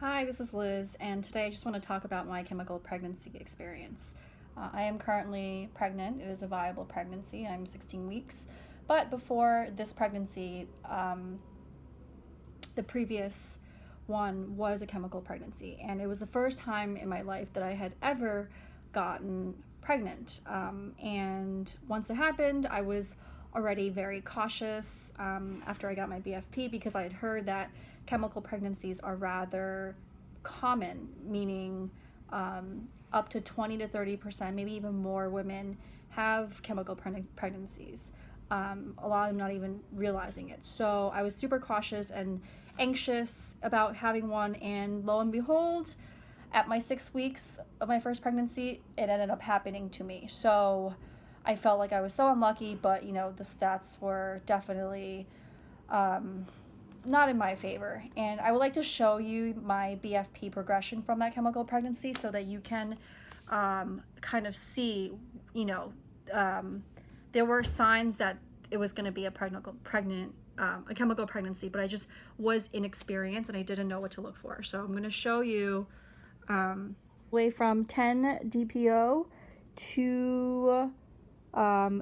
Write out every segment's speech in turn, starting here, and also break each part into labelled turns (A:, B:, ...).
A: Hi, this is Liz, and today I just want to talk about my chemical pregnancy experience. I am currently pregnant. It is a viable pregnancy. I'm 16 weeks. But before this pregnancy, the previous one was a chemical pregnancy, and it was the first time in my life that I had ever gotten pregnant. And once it happened, I was already very cautious after I got my BFP because I had heard that chemical pregnancies are rather common, meaning up to 20 to 30%, maybe even more women have chemical pregnancies. A lot of them not even realizing it. So I was super cautious and anxious about having one, and lo and behold, at my 6 weeks of my first pregnancy, it ended up happening to me. So I felt like I was so unlucky, but the stats were definitely not in my favor. And I would like to show you my BFP progression from that chemical pregnancy so that you can kind of see, there were signs that it was going to be a chemical pregnancy, but I just was inexperienced and I didn't know what to look for. So I'm going to show you way from 10 DPO to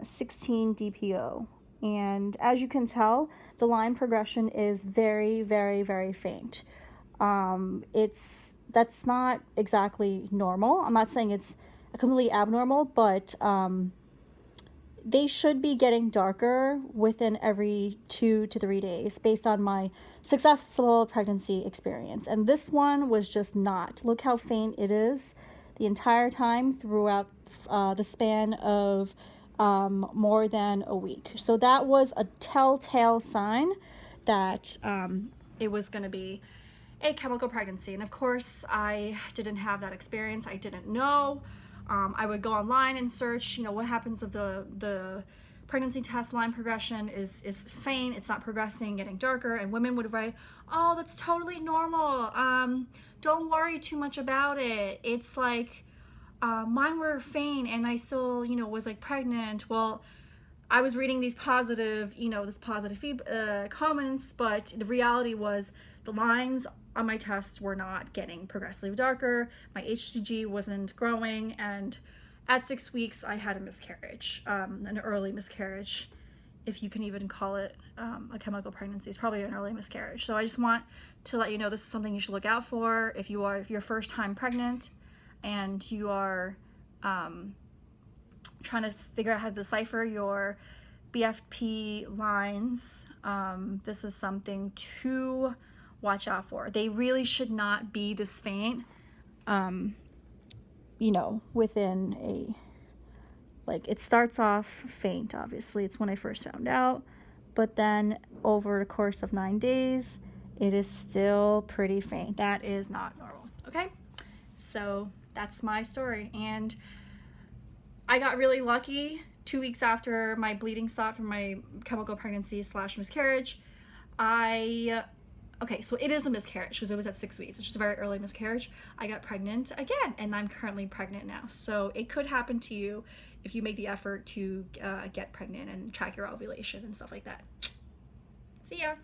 A: 16 DPO. And as you can tell, the line progression is very, very, very faint. That's not exactly normal. I'm not saying it's completely abnormal, but they should be getting darker within every 2 to 3 days based on my successful pregnancy experience. And this one was just not. Look how faint it is the entire time throughout the span of more than a week. So that was a telltale sign that it was going to be a chemical pregnancy. And of course, I didn't have that experience. I didn't know. I would go online and search, what happens if the pregnancy test line progression is faint, it's not progressing, getting darker, and women would write, oh, that's totally normal. Don't worry too much about it. It's like, mine were faint and I still, was like pregnant. Well, I was reading these positive, comments, but the reality was the lines on my tests were not getting progressively darker. My HCG wasn't growing, and at 6 weeks, I had a miscarriage, an early miscarriage, if you can even call it a chemical pregnancy. It's probably an early miscarriage. So I just want to let you know this is something you should look out for if you are your first time pregnant and you are trying to figure out how to decipher your BFP lines. This is something to watch out for. They really should not be this faint, within it starts off faint, obviously. It's when I first found out, but then over the course of 9 days, it is still pretty faint. That is not normal, okay? So that's my story, and I got really lucky. 2 weeks after my bleeding stopped from my chemical pregnancy / miscarriage, okay, so it is a miscarriage because it was at 6 weeks. It's just a very early miscarriage. I got pregnant again, and I'm currently pregnant now. So it could happen to you if you make the effort to get pregnant and track your ovulation and stuff like that. See ya.